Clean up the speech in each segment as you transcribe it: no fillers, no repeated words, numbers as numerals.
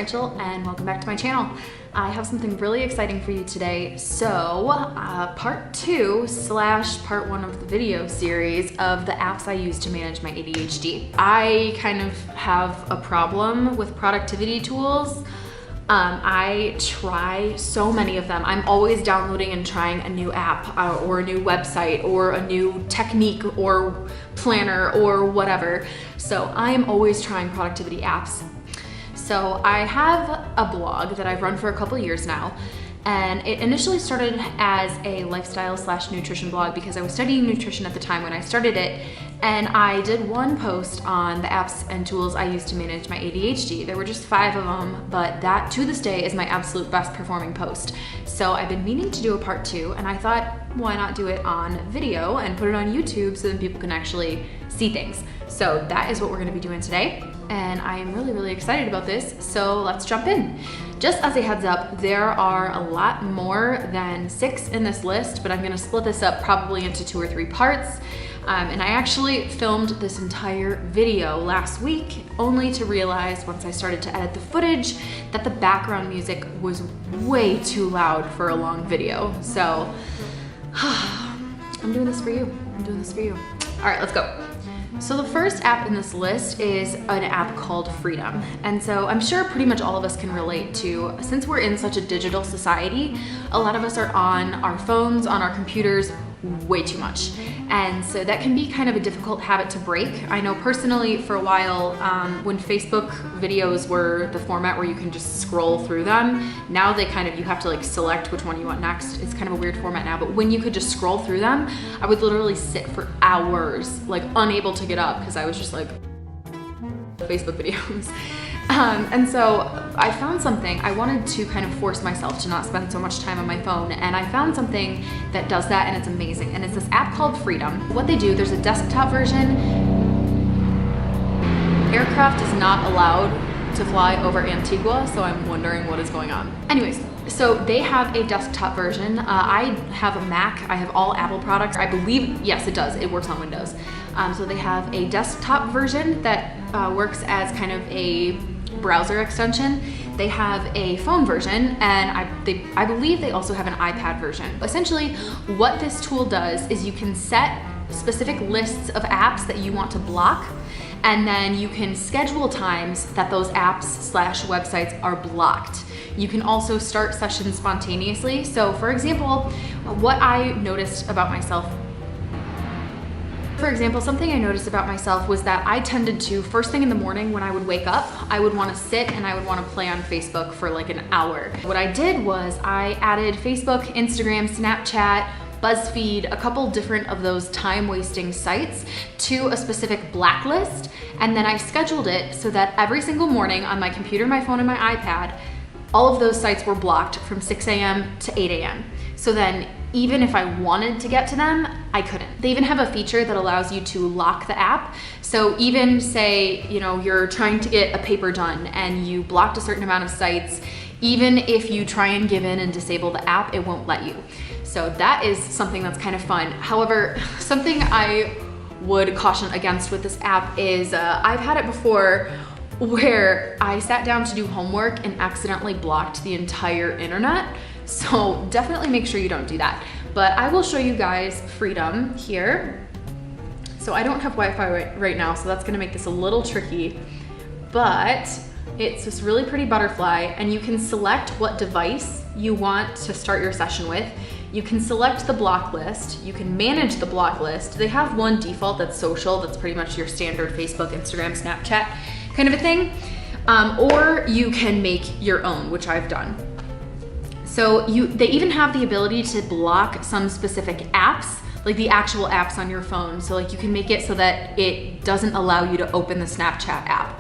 Rachel and welcome back to my channel. I have something really exciting for you today. So part 2 / part 1 of the video series of the apps I use to manage my ADHD. I kind of have a problem with productivity tools. I try so many of them. I'm always downloading and trying a new app or a new website or a new technique or planner or whatever. So I am always trying productivity apps. So I have a blog that I've run for a couple years now, and it initially started as a lifestyle / nutrition blog because I was studying nutrition at the time when I started it, and I did one post on the apps and tools I use to manage my ADHD. There were just 5 of them, but that to this day is my absolute best performing post. So I've been meaning to do a part 2, and I thought, why not do it on video and put it on YouTube so then people can actually see things. So that is what we're gonna be doing today, and I am really, really excited about this, so let's jump in. Just as a heads up, there are a lot more than 6 in this list, but I'm gonna split this up probably into 2 or 3 parts. And I actually filmed this entire video last week, only to realize once I started to edit the footage that the background music was way too loud for a long video. So I'm doing this for you. I'm doing this for you. All right, let's go. So the first app in this list is an app called Freedom. And so I'm sure pretty much all of us can relate to, since we're in such a digital society, a lot of us are on our phones, on our computers, way too much. And so that can be kind of a difficult habit to break. I know personally for a while, when Facebook videos were the format where you can just scroll through them, now they kind of, you have to like select which one you want next. It's kind of a weird format now, but when you could just scroll through them, I would literally sit for hours, like unable to get up because I was just like, Facebook videos. And so I found something, I wanted to kind of force myself to not spend so much time on my phone, and I found something that does that, and it's amazing. And it's this app called Freedom. What they do, there's a desktop version. Aircraft is not allowed to fly over Antigua, so I'm wondering what is going on. Anyways, so they have a desktop version. I have a Mac, I have all Apple products. I believe, yes it does, it works on Windows. So they have a desktop version that works as kind of a browser extension. They have a phone version, and I believe they also have an iPad version. Essentially, what this tool does is you can set specific lists of apps that you want to block, and then you can schedule times that those apps / websites are blocked. You can also start sessions spontaneously. So for example, what I noticed about myself, something I noticed about myself was that I tended to, first thing in the morning when I would wake up, I would want to sit and I would want to play on Facebook for like an hour. What I did was I added Facebook, Instagram, Snapchat, BuzzFeed, a couple different of those time-wasting sites to a specific blacklist, and then I scheduled it so that every single morning on my computer, my phone, and my iPad, all of those sites were blocked from 6 a.m. to 8 a.m. So then even if I wanted to get to them, I couldn't. They even have a feature that allows you to lock the app. So even say, you know, you're trying to get a paper done and you blocked a certain amount of sites, even if you try and give in and disable the app, it won't let you. So that is something that's kind of fun. However, something I would caution against with this app is I've had it before where I sat down to do homework and accidentally blocked the entire internet. So definitely make sure you don't do that. But I will show you guys Freedom here. So I don't have Wi-Fi right now, so that's gonna make this a little tricky, but it's this really pretty butterfly, and you can select what device you want to start your session with. You can select the block list, you can manage the block list. They have one default that's social, that's pretty much your standard Facebook, Instagram, Snapchat kind of a thing. Or you can make your own, which I've done. So they even have the ability to block some specific apps, like the actual apps on your phone. So like you can make it so that it doesn't allow you to open the Snapchat app.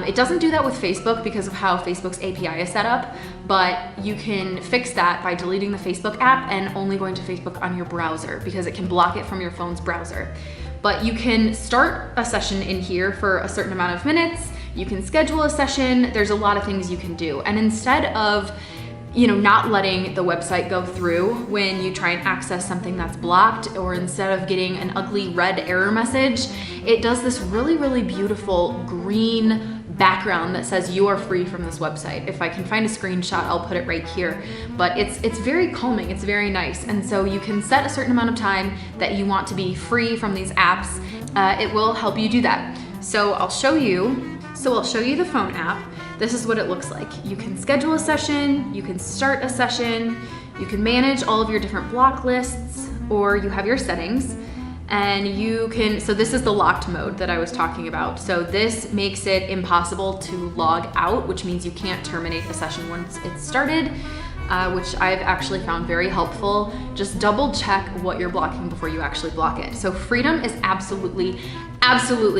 It doesn't do that with Facebook because of how Facebook's API is set up, but you can fix that by deleting the Facebook app and only going to Facebook on your browser because it can block it from your phone's browser. But you can start a session in here for a certain amount of minutes. You can schedule a session. There's a lot of things you can do. And instead of not letting the website go through when you try and access something that's blocked, or instead of getting an ugly red error message, it does this really, really beautiful green background that says you are free from this website. If I can find a screenshot, I'll put it right here. But it's very calming, it's very nice. And so you can set a certain amount of time that you want to be free from these apps. It will help you do that. So I'll show you the phone app. This is what it looks like. You can schedule a session, you can start a session, you can manage all of your different block lists, or you have your settings. And you can, so this is the locked mode that I was talking about. So this makes it impossible to log out, which means you can't terminate a session once it's started, which I've actually found very helpful. Just double check what you're blocking before you actually block it. So freedom is absolutely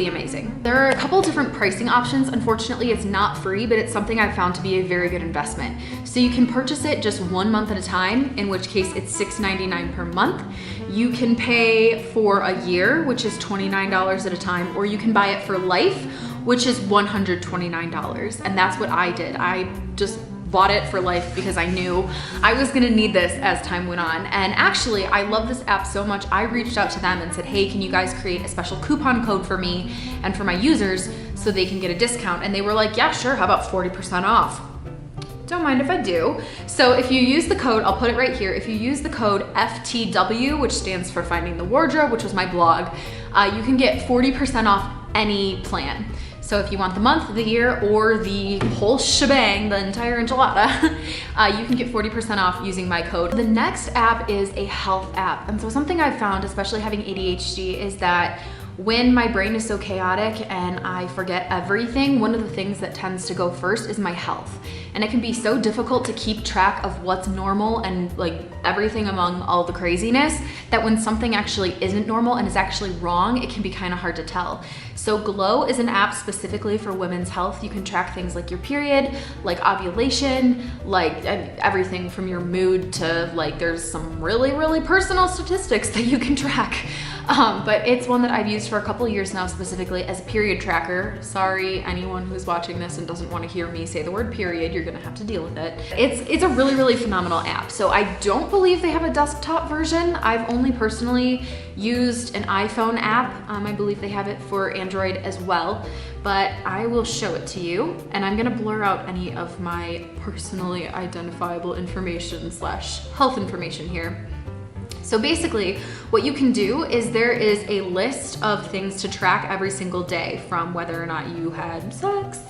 amazing. There are a couple different pricing options. Unfortunately, it's not free, but it's something I've found to be a very good investment. So you can purchase it just 1 month at a time, in which case it's $6.99 per month. You can pay for a year, which is $29 at a time, or you can buy it for life, which is $129. And that's what I did. I just bought it for life because I knew I was gonna need this as time went on. And actually, I love this app so much, I reached out to them and said, hey, can you guys create a special coupon code for me and for my users so they can get a discount? And they were like, yeah, sure, how about 40% off? Don't mind if I do. So if you use the code, I'll put it right here. If you use the code FTW, which stands for Finding the Wardrobe, which was my blog, you can get 40% off any plan. So if you want the month, the year, or the whole shebang, the entire enchilada, you can get 40% off using my code. The next app is a health app. And so something I've found, especially having ADHD, is that when my brain is so chaotic and I forget everything, one of the things that tends to go first is my health. And it can be so difficult to keep track of what's normal and like everything among all the craziness, that when something actually isn't normal and is actually wrong, it can be kind of hard to tell. So Glow is an app specifically for women's health. You can track things like your period, like ovulation, like everything from your mood to like, there's some really, really personal statistics that you can track. But it's one that I've used for a couple of years now, specifically as a period tracker. Sorry, anyone who's watching this and doesn't want to hear me say the word period, you're gonna have to deal with it. It's a really, really phenomenal app. So I don't believe they have a desktop version. I've only personally used an iPhone app. I believe they have it for Android as well, but I will show it to you. And I'm gonna blur out any of my personally identifiable information / health information here. So basically, what you can do is there is a list of things to track every single day, from whether or not you had sex,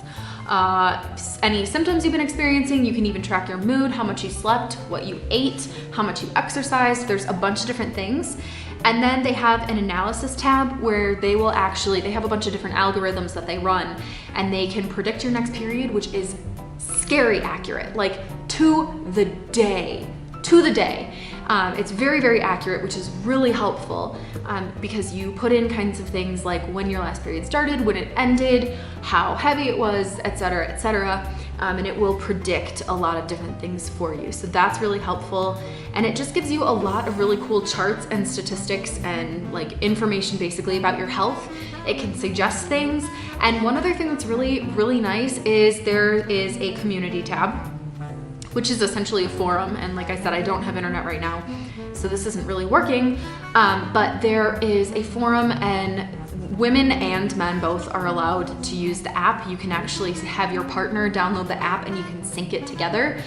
any symptoms you've been experiencing. You can even track your mood, how much you slept, what you ate, how much you exercised. There's a bunch of different things. And then they have an analysis tab where they have a bunch of different algorithms that they run, and they can predict your next period, which is scary accurate, like to the day. It's very, very accurate, which is really helpful because you put in kinds of things like when your last period started, when it ended, how heavy it was, etc., etc. And it will predict a lot of different things for you. So that's really helpful. And it just gives you a lot of really cool charts and statistics and like information basically about your health. It can suggest things. And one other thing that's really, really nice is there is a community tab, which is essentially a forum. And like I said, I don't have internet right now, so this isn't really working. But there is a forum, and women and men both are allowed to use the app. You can actually have your partner download the app and you can sync it together.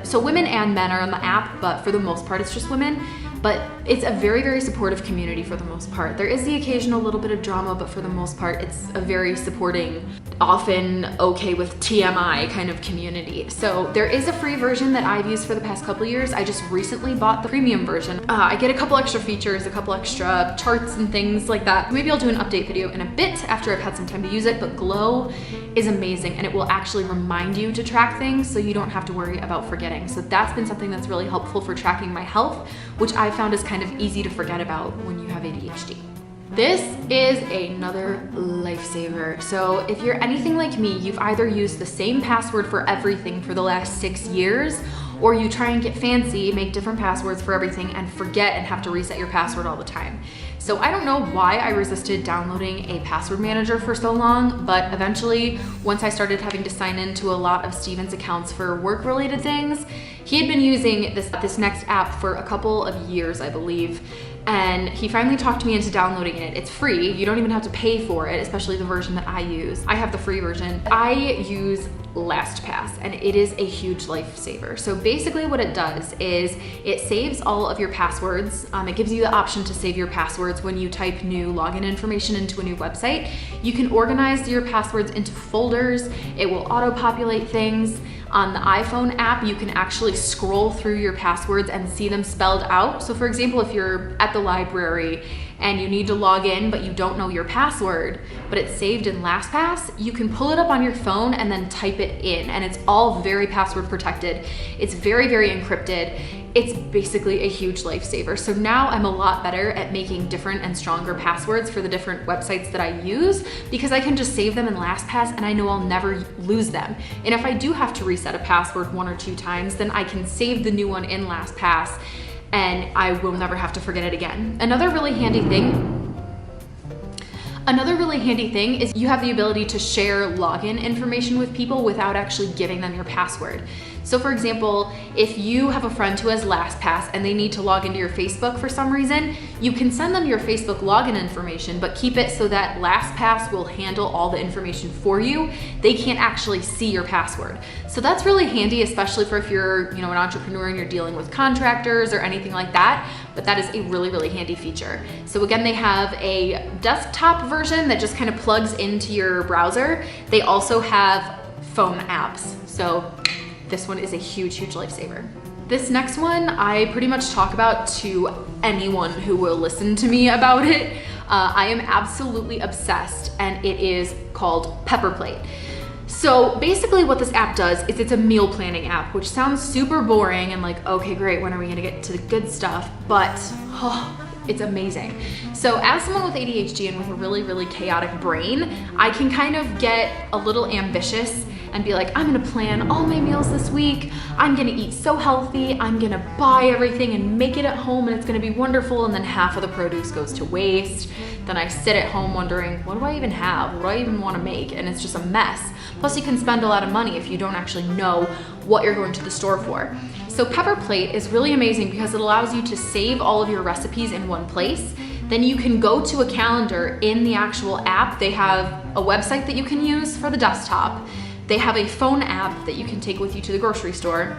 So women and men are on the app, but for the most part, it's just women. But it's a very, very supportive community for the most part. There is the occasional little bit of drama, but for the most part, it's a very supporting, often okay with TMI kind of community. So there is a free version that I've used for the past couple of years. I just recently bought the premium version. I get a couple extra features, a couple extra charts and things like that. Maybe I'll do an update video in a bit after I've had some time to use it, but Glow is amazing, and it will actually remind you to track things so you don't have to worry about forgetting. So that's been something that's really helpful for tracking my health, which I found is kind of easy to forget about when you have ADHD. This is another lifesaver. So if you're anything like me, you've either used the same password for everything for the last 6 years, or you try and get fancy, make different passwords for everything and forget and have to reset your password all the time. So I don't know why I resisted downloading a password manager for so long, but eventually, once I started having to sign into a lot of Steven's accounts for work-related things, he had been using this next app for a couple of years, I believe, and he finally talked me into downloading it. It's free, you don't even have to pay for it, especially the version that I use. I have the free version. I use LastPass, and it is a huge lifesaver. So basically what it does is it saves all of your passwords. It gives you the option to save your passwords when you type new login information into a new website. You can organize your passwords into folders. It will auto-populate things. On the iPhone app, you can actually scroll through your passwords and see them spelled out. So for example, if you're at the library and you need to log in, but you don't know your password, but it's saved in LastPass, you can pull it up on your phone and then type it in, and it's all very password protected. It's very, very encrypted. It's basically a huge lifesaver. So now I'm a lot better at making different and stronger passwords for the different websites that I use, because I can just save them in LastPass and I know I'll never lose them. And if I do have to reset a password 1 or 2 times, then I can save the new one in LastPass and I will never have to forget it again. Another really handy thing is you have the ability to share login information with people without actually giving them your password. So for example, if you have a friend who has LastPass and they need to log into your Facebook for some reason, you can send them your Facebook login information, but keep it so that LastPass will handle all the information for you. They can't actually see your password. So that's really handy, especially for if you're, an entrepreneur and you're dealing with contractors or anything like that. But that is a really, really handy feature. So again, they have a desktop version that just kind of plugs into your browser. They also have phone apps. So this one is a huge, huge lifesaver. This next one, I pretty much talk about to anyone who will listen to me about it. I am absolutely obsessed, and it is called Pepperplate. So basically what this app does is it's a meal planning app, which sounds super boring and like, okay, great, when are we gonna get to the good stuff? But it's amazing. So as someone with ADHD and with a really, really chaotic brain, I can kind of get a little ambitious and be like, I'm gonna plan all my meals this week. I'm gonna eat so healthy. I'm gonna buy everything and make it at home, and it's gonna be wonderful. And then half of the produce goes to waste. Then I sit at home wondering, what do I even have? What do I even wanna make? And it's just a mess. Plus you can spend a lot of money if you don't actually know what you're going to the store for. So Pepperplate is really amazing because it allows you to save all of your recipes in one place. Then you can go to a calendar in the actual app. They have a website that you can use for the desktop. They have a phone app that you can take with you to the grocery store.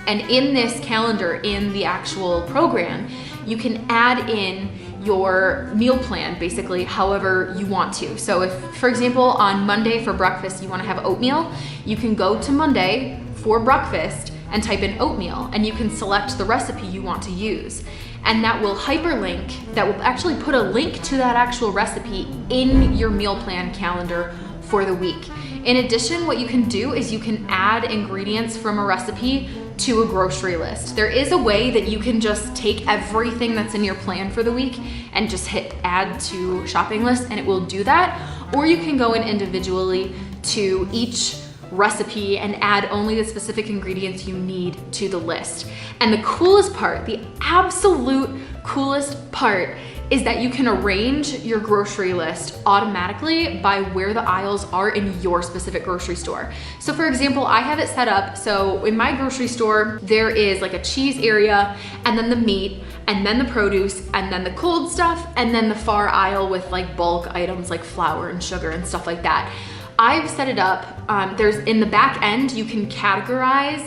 And in this calendar, in the actual program, you can add in your meal plan, basically however you want to. So if, for example, on Monday for breakfast, you want to have oatmeal, you can go to Monday for breakfast and type in oatmeal, and you can select the recipe you want to use. And that will hyperlink, that will actually put a link to that actual recipe in your meal plan calendar for the week. In addition, what you can do is you can add ingredients from a recipe to a grocery list. There is a way that you can just take everything that's in your plan for the week and just hit add to shopping list, and it will do that. Or you can go in individually to each recipe and add only the specific ingredients you need to the list. And the coolest part, the absolute coolest part, is that you can arrange your grocery list automatically by where the aisles are in your specific grocery store. So for example, I have it set up, so in my grocery store, there is like a cheese area, and then the meat, and then the produce, and then the cold stuff, and then the far aisle with like bulk items like flour and sugar and stuff like that. I've set it up, there's in the back end, you can categorize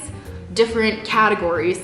different categories,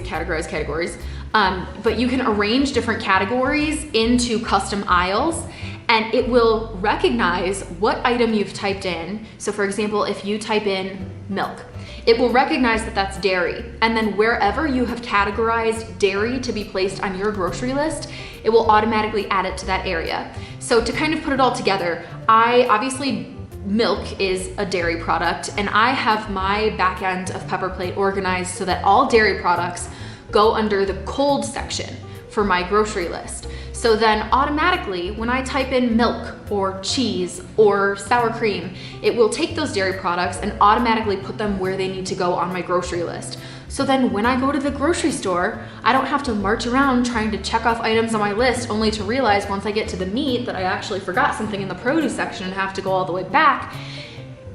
but you can arrange different categories into custom aisles, and it will recognize what item you've typed in. So for example, if you type in milk, it will recognize that that's dairy. And then wherever you have categorized dairy to be placed on your grocery list, it will automatically add it to that area. So to kind of put it all together, obviously milk is a dairy product, and I have my back end of Pepperplate organized so that all dairy products go under the cold section for my grocery list. So then automatically, when I type in milk or cheese or sour cream, it will take those dairy products and automatically put them where they need to go on my grocery list. So then when I go to the grocery store, I don't have to march around trying to check off items on my list only to realize once I get to the meat that I actually forgot something in the produce section and have to go all the way back.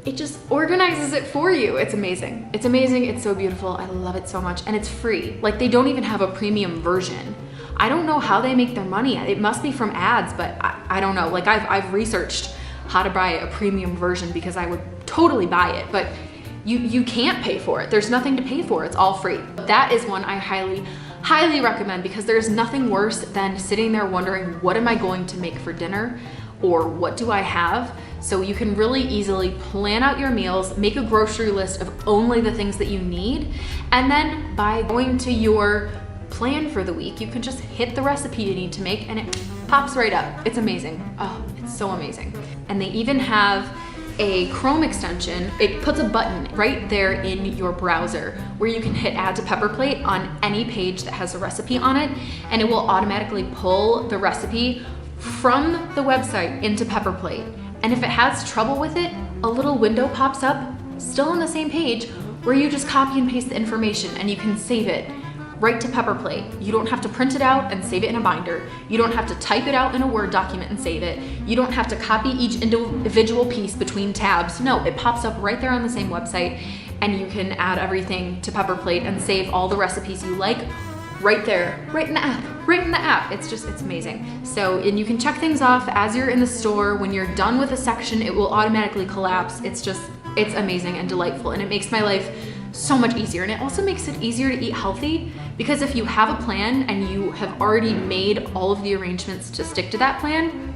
It just organizes it for you. It's amazing. It's amazing. It's so beautiful. I love it so much. And it's free. Like, they don't even have a premium version. I don't know how they make their money. It must be from ads, but I don't know. Like, I've researched how to buy a premium version because I would totally buy it, but you can't pay for it. There's nothing to pay for. It's all free. That is one I highly recommend, because there's nothing worse than sitting there wondering, what am I going to make for dinner? Or what do I have? So you can really easily plan out your meals, make a grocery list of only the things that you need, and then by going to your plan for the week, you can just hit the recipe you need to make and it pops right up. It's amazing. Oh, it's so amazing. And they even have a Chrome extension. It puts a button right there in your browser where you can hit add to pepperplate on any page that has a recipe on it, and it will automatically pull the recipe from the website into pepperplate. And if it has trouble with it, a little window pops up still on the same page where you just copy and paste the information and you can save it right to pepperplate. You don't have to print it out and save it in a binder. You don't have to type it out in a Word document and save it. You don't have to copy each individual piece between tabs. No, it pops up right there on the same website, and you can add everything to pepperplate and save all the recipes you like right there, right in the app. It's amazing. So, and you can check things off as you're in the store. When you're done with a section, it will automatically collapse. It's amazing and delightful, and it makes my life so much easier. And it also makes it easier to eat healthy, because if you have a plan and you have already made all of the arrangements to stick to that plan,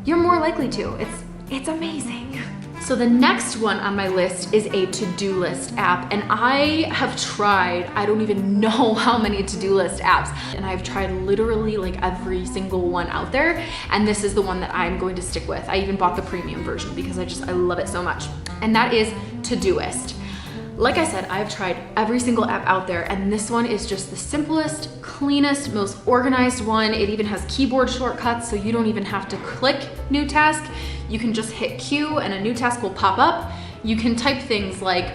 you're more likely to. It's amazing. So the next one on my list is a to-do list app, and I have tried, I don't even know how many to-do list apps, and I've tried literally like every single one out there, and this is the one that I'm going to stick with. I even bought the premium version because I love it so much, and that is Todoist. Like I said, I've tried every single app out there, and this one is just the simplest, cleanest, most organized one. It even has keyboard shortcuts, so you don't even have to click new task. You can just hit Q and a new task will pop up. You can type things like,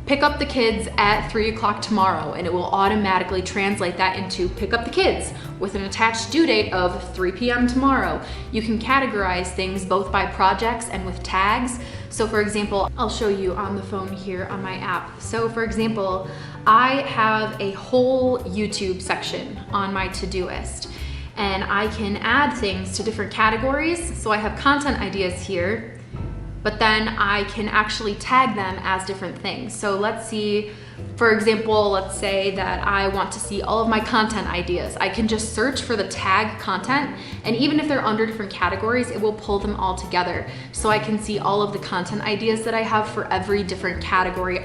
pick up the kids at 3 o'clock tomorrow, and it will automatically translate that into pick up the kids with an attached due date of 3 p.m. tomorrow. You can categorize things both by projects and with tags. So for example, I'll show you on the phone here on my app. So for example, I have a whole YouTube section on my Todoist, and I can add things to different categories. So I have content ideas here, but then I can actually tag them as different things. So let's see, for example, let's say that I want to see all of my content ideas. I can just search for the tag content, and even if they're under different categories, it will pull them all together. So I can see all of the content ideas that I have for every different category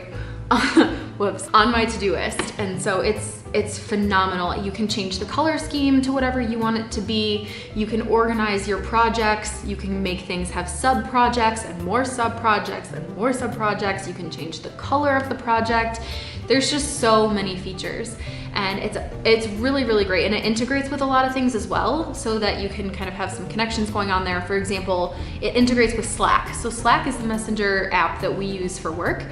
on my Todoist. And so it's phenomenal. You can change the color scheme to whatever you want it to be. You can organize your projects. You can make things have sub-projects and more sub-projects and more sub-projects. You can change the color of the project. There's just so many features, and it's really, really great. And it integrates with a lot of things as well, so that you can kind of have some connections going on there. For example, it integrates with Slack. So Slack is the messenger app that we use for work.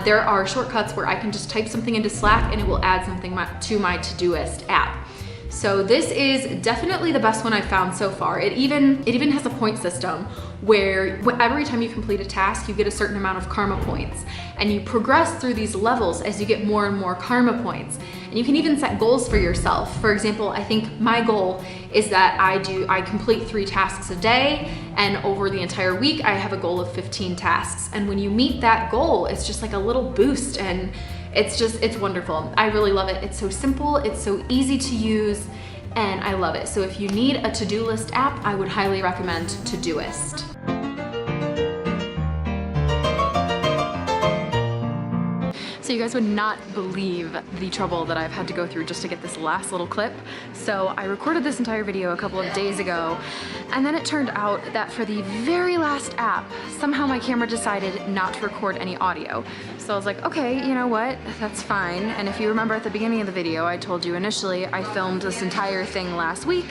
There are shortcuts where I can just type something into Slack and it will add something to my Todoist app. So this is definitely the best one I've found so far. It even has a point system where every time you complete a task, you get a certain amount of karma points, and you progress through these levels as you get more and more karma points. And you can even set goals for yourself. For example, I think my goal is that I complete 3 tasks a day, and over the entire week, I have a goal of 15 tasks. And when you meet that goal, it's just like a little boost, and it's wonderful. I really love it. It's so simple, it's so easy to use, and I love it. So if you need a to-do list app, I would highly recommend Todoist. So you guys would not believe the trouble that I've had to go through just to get this last little clip. So I recorded this entire video a couple of days ago, and then it turned out that for the very last app, somehow my camera decided not to record any audio. So I was like, okay, you know what, that's fine. And if you remember at the beginning of the video, I told you initially I filmed this entire thing last week,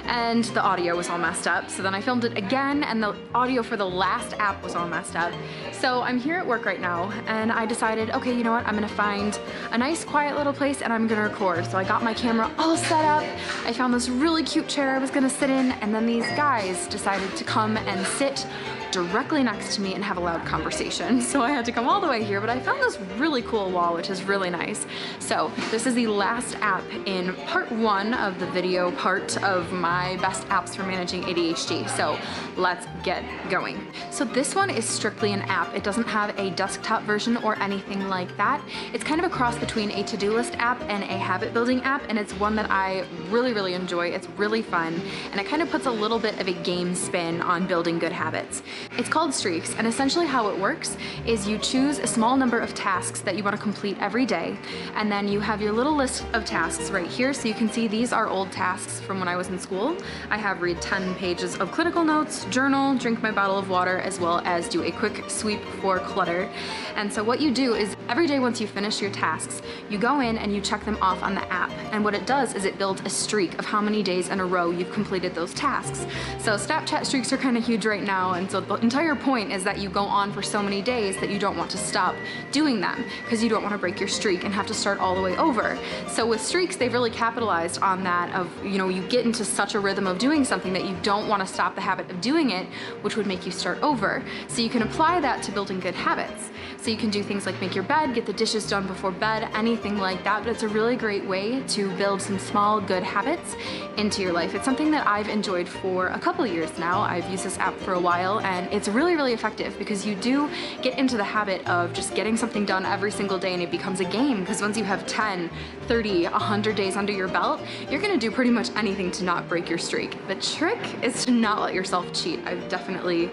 and the audio was all messed up. So then I filmed it again, and the audio for the last app was all messed up. So I'm here at work right now, and I decided, okay, you know what, I'm gonna find a nice quiet little place and I'm gonna record. So I got my camera all set up. I found this really cute chair I was gonna sit in, and then these guys decided to come and sit directly next to me and have a loud conversation. So I had to come all the way here, but I found this really cool wall, which is really nice. So this is the last app in part 1 of the video part of my best apps for managing ADHD. So let's get going. So this one is strictly an app. It doesn't have a desktop version or anything like that. It's kind of a cross between a to-do list app and a habit building app, and it's one that I really enjoy. It's really fun, and it kind of puts a little bit of a game spin on building good habits. It's called Streaks, and essentially how it works is you choose a small number of tasks that you want to complete every day, and then you have your little list of tasks right here. So you can see these are old tasks from when I was in school. I have read 10 pages of clinical notes, journal, drink my bottle of water, as well as do a quick sweep for clutter. And so what you do is every day once you finish your tasks, you go in and you check them off on the app. And what it does is it builds a streak of how many days in a row you've completed those tasks. So Snapchat streaks are kind of huge right now, and so the entire point is that you go on for so many days that you don't want to stop doing them because you don't want to break your streak and have to start all the way over. So with streaks, they've really capitalized on that of, you know, you get into such a rhythm of doing something that you don't want to stop the habit of doing it, which would make you start over. So you can apply that to building good habits. So you can do things like make your bed, get the dishes done before bed, anything like that, but it's a really great way to build some small good habits into your life. It's something that I've enjoyed for a couple of years now. I've used this app for a while, and it's really effective because you do get into the habit of just getting something done every single day, and it becomes a game, because once you have 10, 30, 100 days under your belt, you're gonna do pretty much anything to not break your streak. The trick is to not let yourself cheat. I've definitely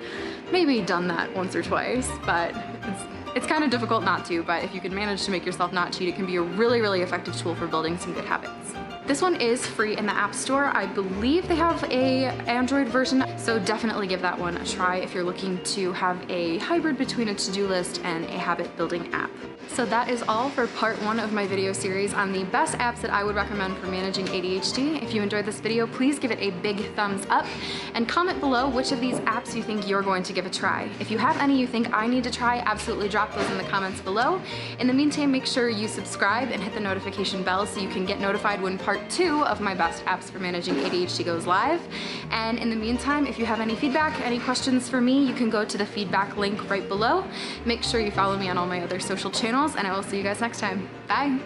maybe done that once or twice, but it's kind of difficult not to, but if you can manage to make yourself not cheat, it can be a really effective tool for building some good habits. This one is free in the App Store. I believe they have a Android version, so definitely give that one a try if you're looking to have a hybrid between a to-do list and a habit building app. So that is all for part 1 of my video series on the best apps that I would recommend for managing ADHD. If you enjoyed this video, please give it a big thumbs up and comment below which of these apps you think you're going to give a try. If you have any you think I need to try, absolutely drop those in the comments below. In the meantime, make sure you subscribe and hit the notification bell so you can get notified when part 2 of my best apps for managing ADHD goes live. And in the meantime, if you have any feedback, any questions for me, you can go to the feedback link right below. Make sure you follow me on all my other social channels, and I will see you guys next time. Bye!